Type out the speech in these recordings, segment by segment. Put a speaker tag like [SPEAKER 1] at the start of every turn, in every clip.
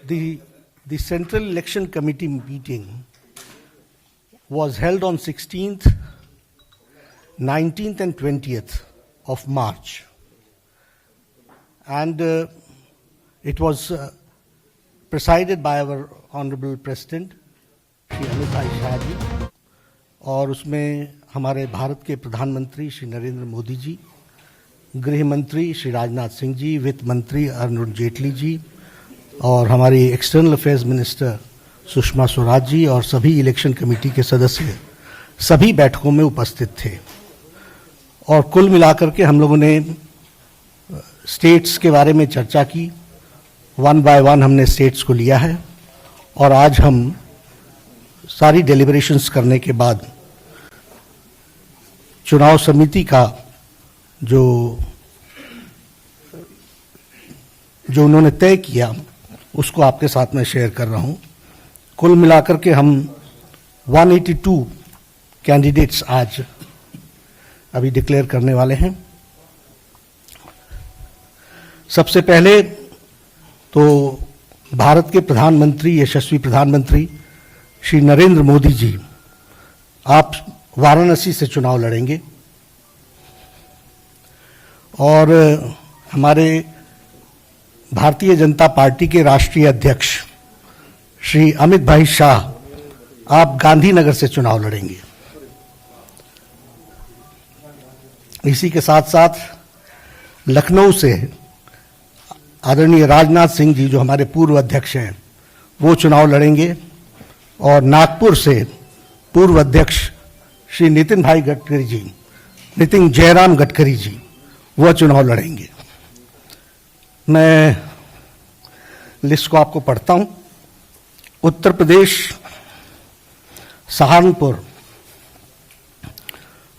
[SPEAKER 1] The Central Election Committee meeting was held on 16th, 19th and 20th of March. And it was presided by our Honorable President, Shri Amit भाई शाह जी, और उसमें हमारे भारत के प्रधानमंत्री श्री नरेंद्र मोदी जी, गृह मंत्री श्री राजनाथ सिंह जी, वित्त मंत्री अरुण जेटली जी और हमारी external affairs minister Sushma Swaraj ji और सभी इलेक्शन कमेटी के सदस्य सभी बैठकों में उपस्थित थे। और कुल मिलाकर के हम लोगों ने स्टेट्स के बारे में चर्चा की। 1 बाय 1 हमने स्टेट्स को लिया है और आज हम सारी डेलिब्रेशंस करने के बाद चुनाव समिति का जो उन्होंने तय किया उसको आपके साथ में शेयर कर रहा हूं। कुल मिलाकर के हम 182 कैंडिडेट्स आज अभी डिक्लेयर करने वाले हैं। सबसे पहले तो भारत के प्रधानमंत्री, यशस्वी प्रधानमंत्री श्री नरेंद्र मोदी जी, आप वाराणसी से चुनाव लड़ेंगे और हमारे भारतीय जनता पार्टी के राष्ट्रीय अध्यक्ष श्री अमित भाई शाह, आप गांधीनगर से चुनाव लड़ेंगे। इसी के साथ साथ लखनऊ से आदरणीय राजनाथ सिंह जी, जो हमारे पूर्व अध्यक्ष हैं, वो चुनाव लड़ेंगे और नागपुर से पूर्व अध्यक्ष श्री नितिन जयराम गडकरी जी, वह चुनाव लड़ेंगे। मैं लिस्ट को आपको पढ़ता हूं। उत्तर प्रदेश सहारनपुर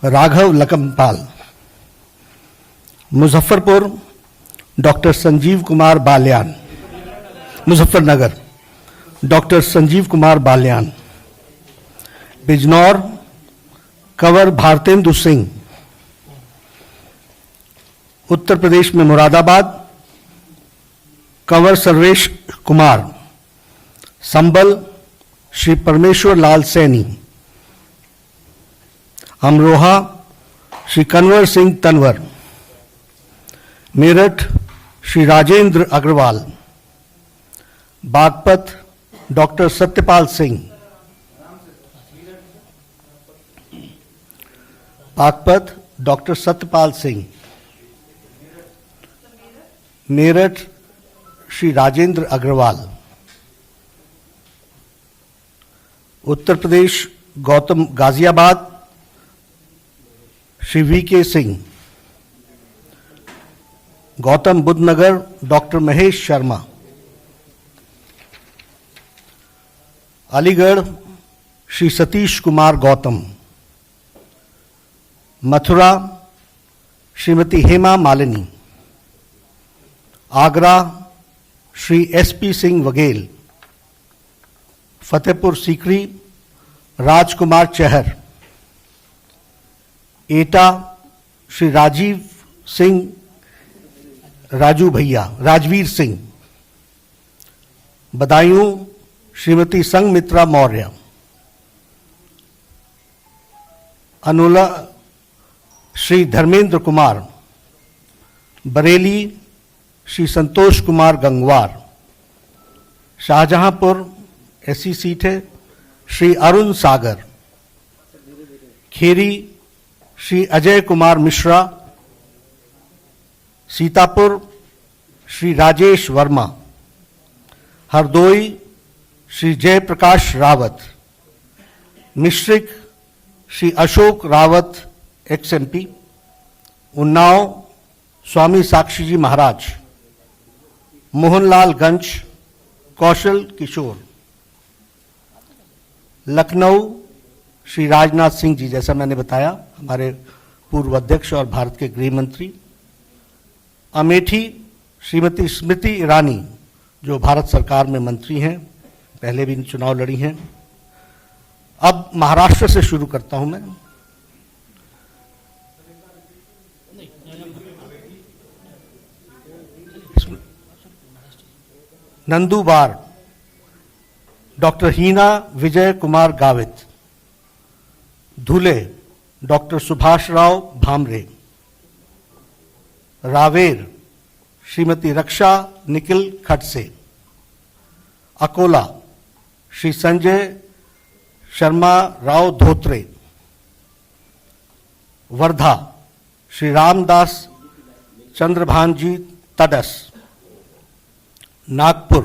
[SPEAKER 1] राघव लखनपाल, मुजफ्फरपुर डॉक्टर संजीव कुमार बाल्यान, मुजफ्फरनगर डॉक्टर संजीव कुमार बाल्यान, बिजनौर कंवर भारतेंदु सिंह, उत्तर प्रदेश में मुरादाबाद कंवर सर्वेश कुमार, संबल श्री परमेश्वर Lal Saini, Amroha Shri Kanwar Singh Tanwar, Meerut Shri Rajendra Agarwal, Baghpat doctor Satyapal Singh, Baghpat doctor Satyapal Singh, Meerut Shri Rajendra Agarwal, Uttar Pradesh Ghaziabad Shri VK. Singh, Gautam Buddha नगर डॉक्टर महेश शर्मा, अलीगढ़ श्री सतीश कुमार गौतम, मथुरा श्रीमती हेमा मालिनी, आगरा श्री एस.पी. सिंह वघेल, फतेहपुर सीकरी राजकुमार चहर, एटा श्री राजवीर सिंह, बदायूं श्रीमती संघमित्रा मौर्य, अनुला श्री धर्मेंद्र कुमार, बरेली श्री संतोष कुमार गंगवार, शाहजहांपुर ऐसी सीट है श्री अरुण सागर, खेरी श्री अजय कुमार मिश्रा, सीतापुर श्री राजेश वर्मा, हरदोई श्री जयप्रकाश रावत, मिश्रिक श्री अशोक रावत एक्स-एमपी, उन्नाव स्वामी साक्षी जी महाराज, मोहनलालगंज कौशल किशोर, लखनऊ श्री राजनाथ सिंह जी, जैसा मैंने बताया, हमारे पूर्व अध्यक्ष और भारत के गृह मंत्री, अमेठी श्रीमती स्मृति ईरानी, जो भारत सरकार में मंत्री हैं, पहले भी चुनाव लड़ी हैं। अब महाराष्ट्र से शुरू करता हूं मैं। नंदुबार डॉक्टर हीना विजय कुमार गावित, धुले डॉक्टर सुभाष राव भामरे, रावेर श्रीमती रक्षा निखिल खडसे, अकोला श्री संजय शर्मा राव धोत्रे, वर्धा श्री रामदास चंद्रभानजी तडस, नागपुर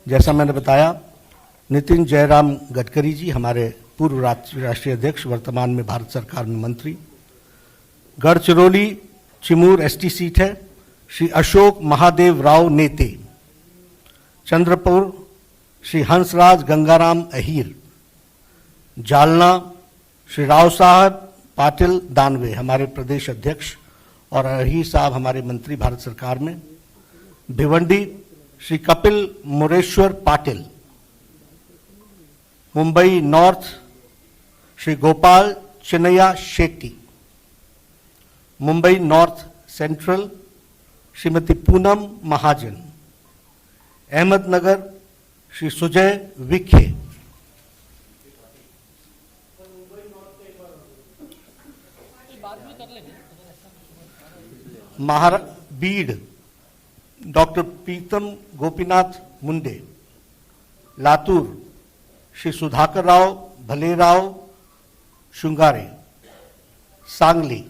[SPEAKER 1] जैसा मैंने बताया नितिन जयराम गडकरी जी, हमारे पूर्व राष्ट्रीय अध्यक्ष, वर्तमान में भारत सरकार में मंत्री। गढ़चिरौली चिमूर एसटी सीट है, श्री अशोक महादेव राव नेते। चंद्रपुर श्री हंसराज गंगाराम अहीर। जालना श्री राव साहब पाटिल दानवे, हमारे प्रदेश अध्यक्ष, और अहीर साहब हमारे मंत्री भारत सरकार में। Bhiwandi Shri Kapil Mureshwar Patil. Mumbai north Shri Gopal Chinnaiah Shetty. Mumbai north central Shrimati Poonam Mahajan. Ahmednagar Shri Sujay Vikhe. Beed doctor Pritam Gopinath Munde. Latur Shri Sudhakar Rao Bhalerao Shringare. Sangli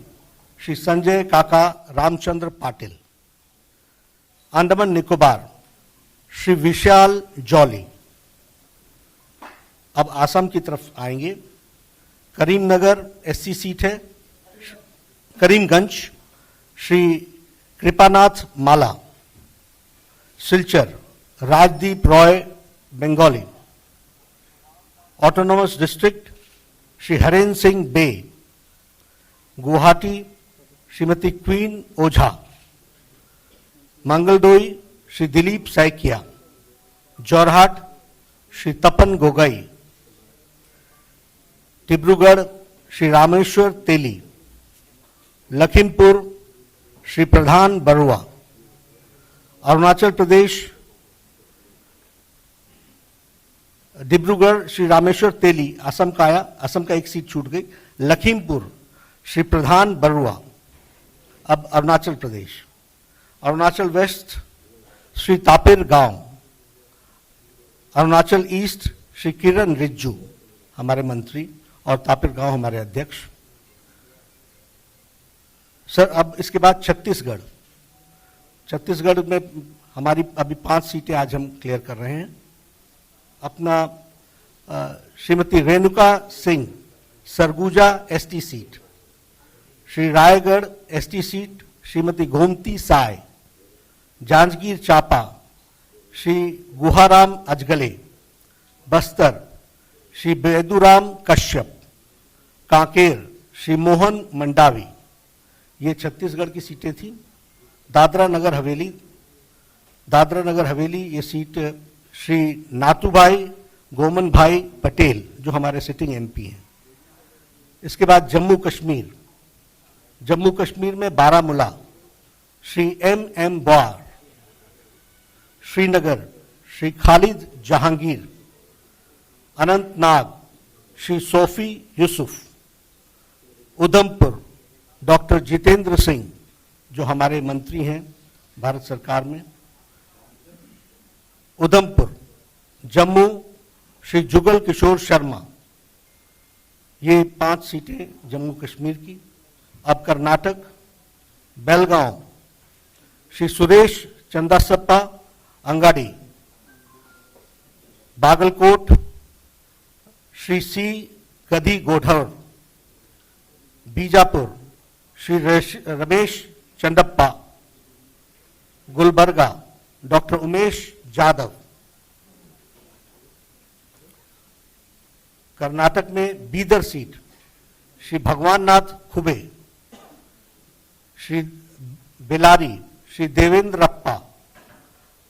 [SPEAKER 1] Shri Sanjay Kaka Ramchandra Patil. Andaman Nicobar Shri Vishal Jolly. अब आसाम की तरफ आएंगे। करीमनगर एससी सीट है। करीमगंज श्री कृपानाथ माला। सिलचर राजदीप रॉय बंगाली। ऑटोनोमस डिस्ट्रिक्ट श्री हरेन सिंह बे। गुवाहाटी श्रीमती क्वीन ओझा। मंगलदोई श्री दिलीप सैकिया। जोरहाट श्री तपन गोगई। डिब्रूगढ़ श्री रामेश्वर तेली। लखीमपुर श्री प्रधान बरुआ। अरुणाचल प्रदेश डिब्रूगढ़ श्री रामेश्वर तेली असम का आया, असम का एक सीट छूट गई। लखीमपुर श्री प्रधान बरुआ। अब अरुणाचल प्रदेश। अरुणाचल वेस्ट श्री तापिर गांव। अरुणाचल ईस्ट श्री किरण रिज्जू, हमारे मंत्री, और तापिर गांव हमारे अध्यक्ष। सर अब इसके बाद छत्तीसगढ़। छत्तीसगढ़ में हमारी अभी 5 सीटें आज हम क्लियर कर रहे हैं। अपना Shrimati Renuka Singh Surguja ST seat. Shri Raigarh ST seat Shrimati Gomati Sai. Janjgir Champa Shri Guharam Ajgalle. Bastar Shri Beduram Kashyap. Kanker Shri Mohan Mandavi. ये छत्तीसगढ़ की सीटें थी। दादरा नगर हवेली ये सीट श्री नातूभाई गोमन भाई पटेल, जो हमारे सिटिंग एमपी हैं। इसके बाद जम्मू कश्मीर में बारामूला श्री एम बॉर। श्रीनगर श्री खालिद जहांगीर। अनंतनाग श्री सोफी यूसुफ। उधमपुर डॉक्टर जितेंद्र सिंह, जो हमारे मंत्री हैं भारत सरकार में। उधमपुर। जम्मू श्री जुगल किशोर शर्मा। ये 5 सीटें जम्मू कश्मीर की। अब कर्नाटक। बेलगांव श्री सुरेश चंदासप्पा अंगाडी। बागलकोट श्री सी गदी गोढ़र। बीजापुर श्री रमेश चंडप्पा। गुलबर्गा डॉक्टर उमेश जाधव। कर्नाटक में बीदर सीट श्री भगवान नाथ खुबे। श्री बेलारी श्री देवेंद्रप्पा।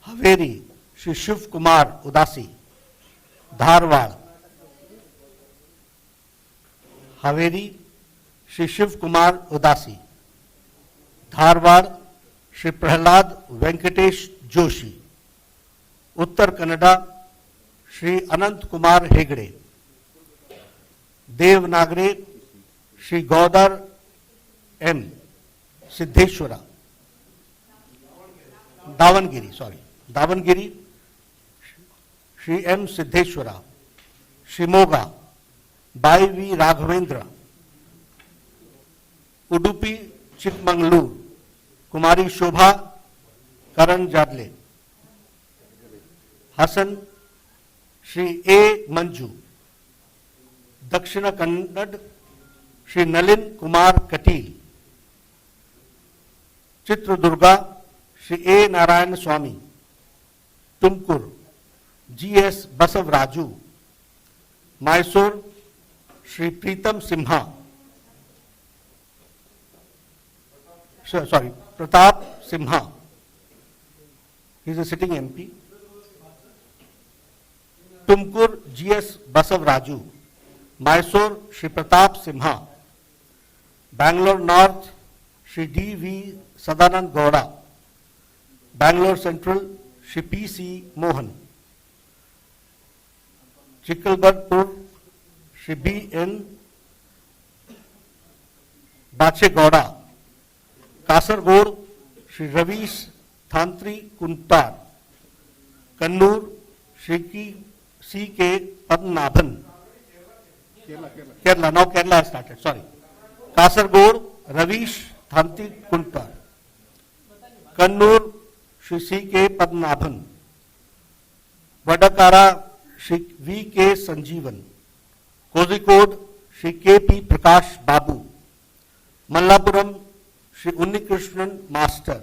[SPEAKER 1] हवेरी श्री शिव कुमार उदासी। धारवाड़ हवेरी श्री शिव कुमार उदासी। धारवाड़ श्री प्रहलाद वेंकटेश जोशी। उत्तर कन्नड़ा श्री अनंत कुमार हेगड़े। देवनागरी श्री गौदर एम सिद्धेश्वरा। दावनगिरी श्री एम सिद्धेश्वरा। शिमोगा बाई वी Raghavendra. Udupi Chikmagalur Kumari Shobha Karandlaje. Hassan Shri A Manju. Dakshina Kannada Shri Nalin Kumar Kateel. Chitradurga Shri A Narayana Swamy. Tumkur GS Basavaraju. Mysore Shri Pritam Simha, Pratap Simha, he is a sitting MP. Tumkur GS Basavaraju. Mysore Shri Pratap Simha. Bangalore north Shri D V Sadananda Gowda. Bangalore central Shri P C Mohan. Chikballapur Shri B N Bachegowda. Kasaragod Shri Ravish Thantri Kuntar. Kannur Shri C K Padmanabhan. Kerala now Kerala started, sorry. Kasaragod Ravish Thantri Kuntar. Kannur Shri C K Padmanabhan. Vadakara Shri we के संजीवन। Kozhikode Shri K P Prakash Babu. Malappuram Shri Unnikrishnan master.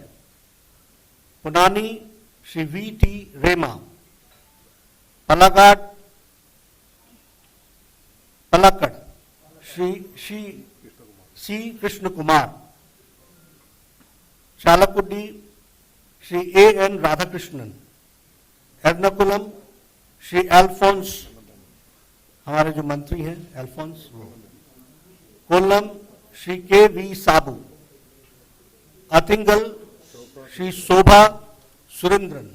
[SPEAKER 1] Ponnani Shri V T Rema. Palakkad Shri C Krishna Kumar. Chalakudy Shri A N Radhakrishnan. Ernakulam Shri Alphons, हमारे जो मंत्री हैं Alphons. Kollam Shri K V Sabu. Attingal Shri Shobha Surendran.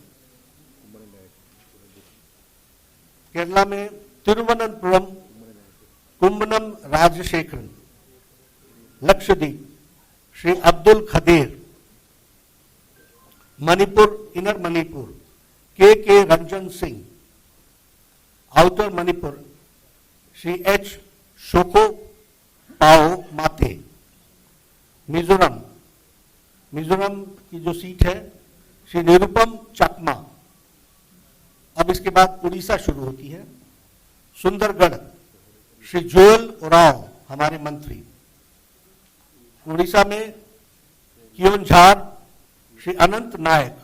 [SPEAKER 1] Kerala में Thiruvananthapuram Kummanam Rajasekharan. Lakshadweep Shri Abdul Khader. Manipur inner Manipur K Ranjan Singh. Outer Manipur Shri H Shokhopao Mate. Mizoram की जो seat है श्री निरुपम चकमा। अब इसके बाद उड़ीसा शुरू होती है। सुंदरगढ़ श्री जोएल ओराव, हमारे मंत्री। उड़ीसा में कियोंझार श्री अनंत नायक।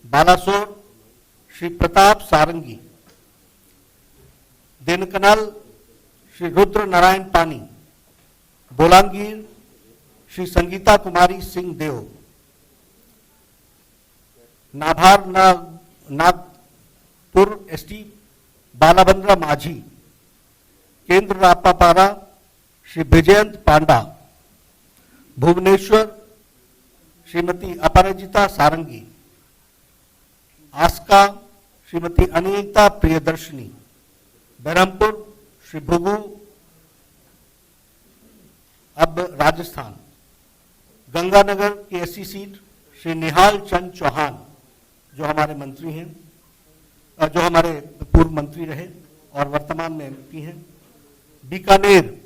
[SPEAKER 1] बालासोर श्री प्रताप सारंगी। देनकनाल श्री रुद्र नारायण पानी। बोलांगीर श्री संगीता कुमारी सिंह देव। नाभार नागपुर एसटी बालाबंद्रा माझी। केंद्र रापापारा श्री विजयंत पांडा। भुवनेश्वर श्रीमती अपराजिता सारंगी। आस्का श्रीमती अनिता प्रियदर्शनी। बरहमपुर श्री भुगू। अब राजस्थान गंगानगर की एससी सीट श्री निहाल चंद चौहान, जो हमारे मंत्री हैं, जो हमारे पूर्व मंत्री रहे और वर्तमान में एमपी हैं। बीकानेर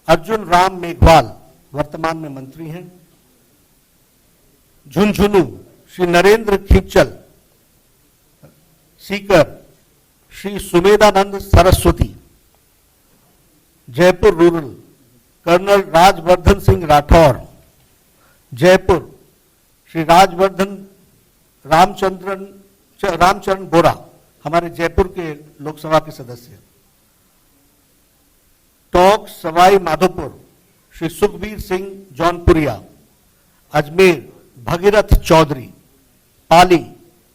[SPEAKER 1] अर्जुन राम मेघवाल, वर्तमान में मंत्री हैं। झुंझुनू श्री नरेंद्र खिचल। सीकर श्री सुमेधानंद सरस्वती। Jaipur rural colonel Rajyavardhan Singh Rathore. जयपुर श्री राजवर्धन रामचरण बोरा, हमारे जयपुर के लोकसभा के सदस्य। टोंक सवाई माधोपुर श्री सुखबीर सिंह जौनपुरिया। अजमेर भगीरथ चौधरी। पाली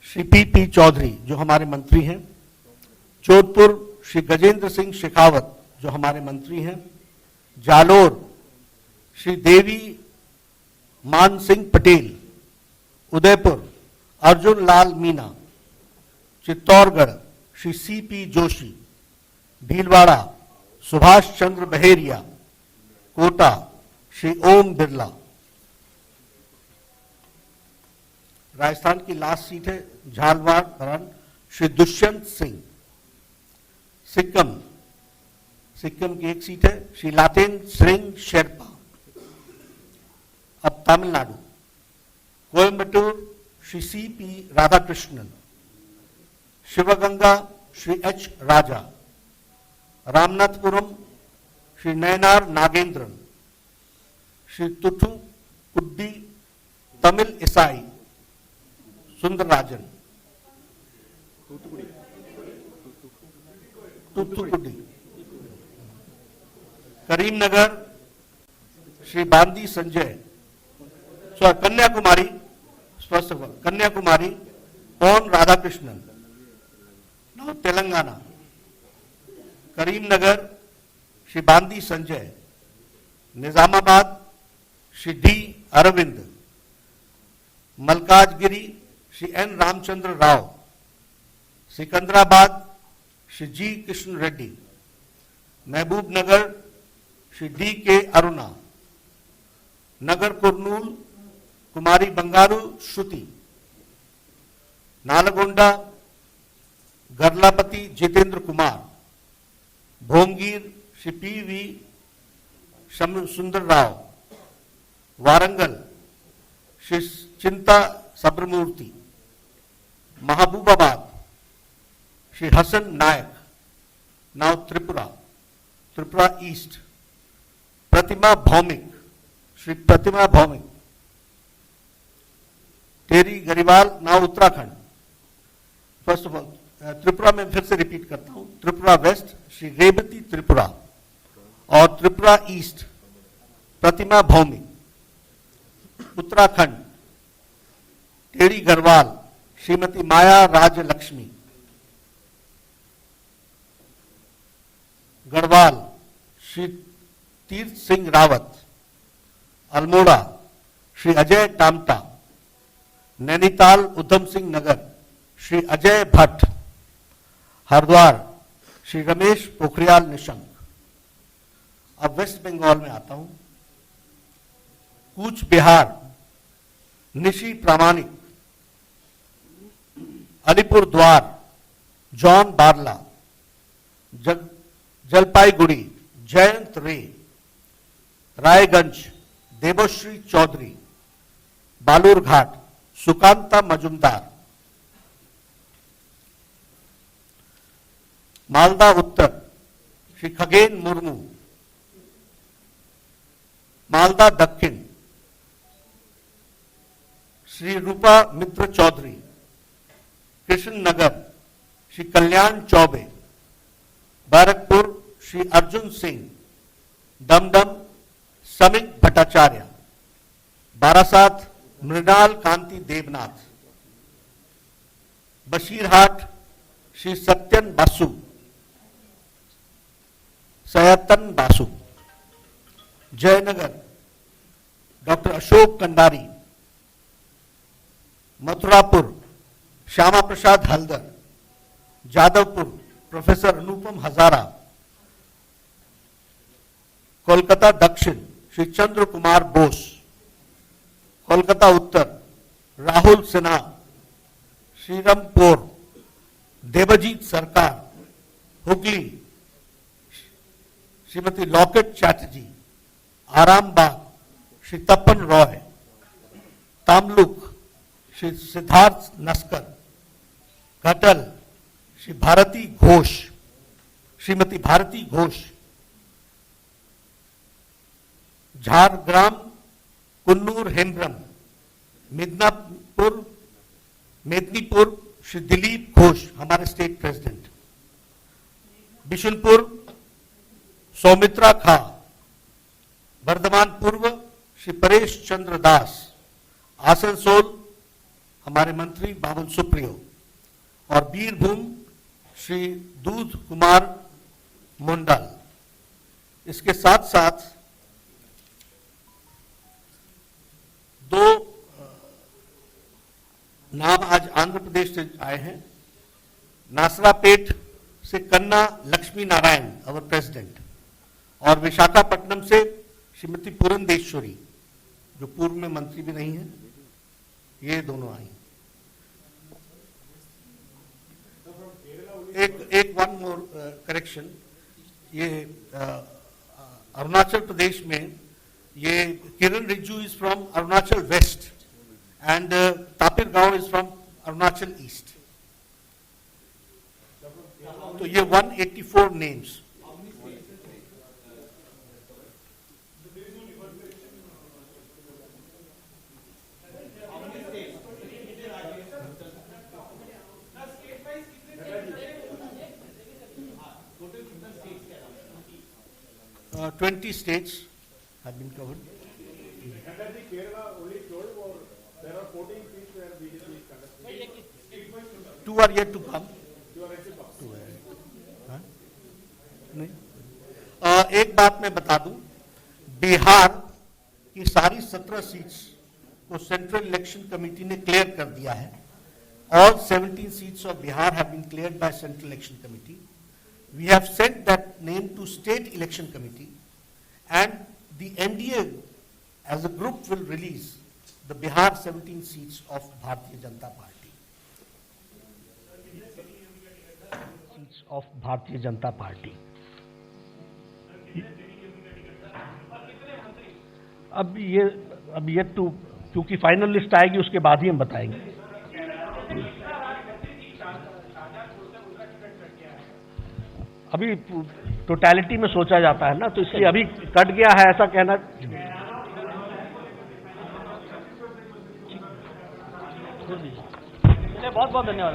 [SPEAKER 1] श्री पी चौधरी, जो हमारे मंत्री हैं। जोधपुर श्री गजेंद्र सिंह शेखावत, जो हमारे मंत्री हैं। जालोर श्री देवी मान सिंह पटेल। उदयपुर अर्जुन लाल मीना। चित्तौड़गढ़ श्री CP जोशी, भीलवाड़ा सुभाष चंद्र बहेरिया, कोटा श्री ओम बिरला। राजस्थान की लास्ट सीट है झालवाड़ भरण, श्री दुष्यंत सिंह। सिक्किम की एक सीट है श्री लातेन सिंह शेरपा। अब तमिलनाडु, कोयम्बटूर श्री CP राधाकृष्णन, शिवगंगा श्री H राजा, रामनाथपुरम श्री नयनार नागेंद्रन, श्री तुथुकुडी तमिल ईसाई सुंदरराजन, तुथुकुडी। करीमनगर श्री बांदी संजय, कन्याकुमारी कन्याकुमारी पौन राधाकृष्णन। नाउ तेलंगाना, करीमनगर श्री बांदी Sanjay, Nizamabad Shri D Arvind, Malkajgiri Shri N Ramchandra Rao, Secunderabad Shri G Krishna Reddy, Mahbubnagar Shri D.K. Aruna, नगर कुर्नूल कुमारी बंगारू श्रुति, नालगोंडा गर्लापति जितेंद्र कुमार, भोमगीर श्री P.V. सुंदर Rao, Warangal Shri Chinta Sambamurthy, Mahabubabad Shri Hasan Naik. Now Tripura east, Pratima Bhoumik Shri Pratima Bhoumik, Tehri Garhwal. Now Uttarakhand, first of all Tripura में फिर से रिपीट करता हूं, त्रिपुरा वेस्ट श्री रेवती त्रिपुरा और त्रिपुरा ईस्ट प्रतिमा भौमिक। उत्तराखंड, टेरी गरवाल श्रीमती माया राजलक्ष्मी, गढ़वाल श्री तीर्थ सिंह रावत, अल्मोड़ा श्री अजय टामटा, नैनीताल उधम सिंह नगर श्री अजय भट्ट, हरिद्वार श्री रमेश पोखरियाल निशंक। अब वेस्ट बंगाल में आता हूं, कूच बिहार निशी प्रामाणिक, अलीपुर द्वार जॉन बारला, जलपाईगुड़ी जयंत रे, रायगंज देवश्री चौधरी, बालूरघाट सुकांता मजुमदार, मालदा उत्तर श्री खगेन मुर्मू, मालदा दक्षिण श्री रूपा मित्र चौधरी, कृष्णनगर श्री कल्याण चौबे, बैरकपुर श्री अर्जुन सिंह, दमदम समिक भट्टाचार्य, बारासात मृणाल कांति देवनाथ, बशीरहाट श्री सत्यन बासु, सयतन बासु, जयनगर डॉक्टर अशोक कंडारी, मथुरापुर श्यामा प्रसाद हल्दर, जादवपुर प्रोफेसर अनुपम हजारा, कोलकाता दक्षिण श्री चंद्र कुमार बोस, कोलकाता उत्तर राहुल सिन्हा, श्रीरामपुर देवजीत सरकार, हुगली श्रीमती लॉकेट चैटर्जी, आरामबाग श्री तपन रॉय, तामलुक श्री सिद्धार्थ नस्कर, घटल श्री भारती घोष, श्रीमती भारती घोष, झारग्राम कुन्नूर हेम्ब्रम, मेदिनीपुर श्री दिलीप घोष हमारे स्टेट प्रेसिडेंट, बिशुनपुर सौमित्रा खा, वर्धमान पूर्व श्री परेश चंद्र दास, आसनसोल हमारे मंत्री बाबुल सुप्रियो और बीरभूम श्री दूध कुमार मुंडल। इसके साथ साथ दो नाम आज आंध्र प्रदेश से आए हैं, नासरापेट से कन्ना लक्ष्मी नारायण अवर प्रेसिडेंट, और विशाखापट्टनम से श्रीमती पुरंदेश्वरी जो पूर्व में मंत्री भी नहीं है, ये दोनों आई। एक वन मोर करेक्शन, ये अरुणाचल प्रदेश में ये Kiren Rijiju is from Arunachal west and Tapir Gao is from Arunachal east. तो ये 184 names. Uh, 20 states have been covered.
[SPEAKER 2] And the Kerala only 12 or there are 14 seats where BJP is contesting?
[SPEAKER 1] 2 are yet to come.
[SPEAKER 2] 2 are yet to come.
[SPEAKER 1] 2 है। हाँ? नहीं। एक बात मैं बता दूं, बिहार की सारी 17 सीट्स को सेंट्रल इलेक्शन कमेटी ने क्लियर कर दिया है। All 17 seats of Bihar have been cleared by Central Election Committee. We have sent that name to State Election Committee, and the NDA as a group will release the Bihar 17 seats of Bharatiya Janata Party. Seats of Bharatiya Janata Party. अब ये तो क्योंकि final list आएगी उसके बाद ही हम बताएंगे। अभी टोटलिटी में सोचा जाता है ना, तो इसलिए अभी कट गया है ऐसा कहना।
[SPEAKER 3] बहुत बहुत धन्यवाद।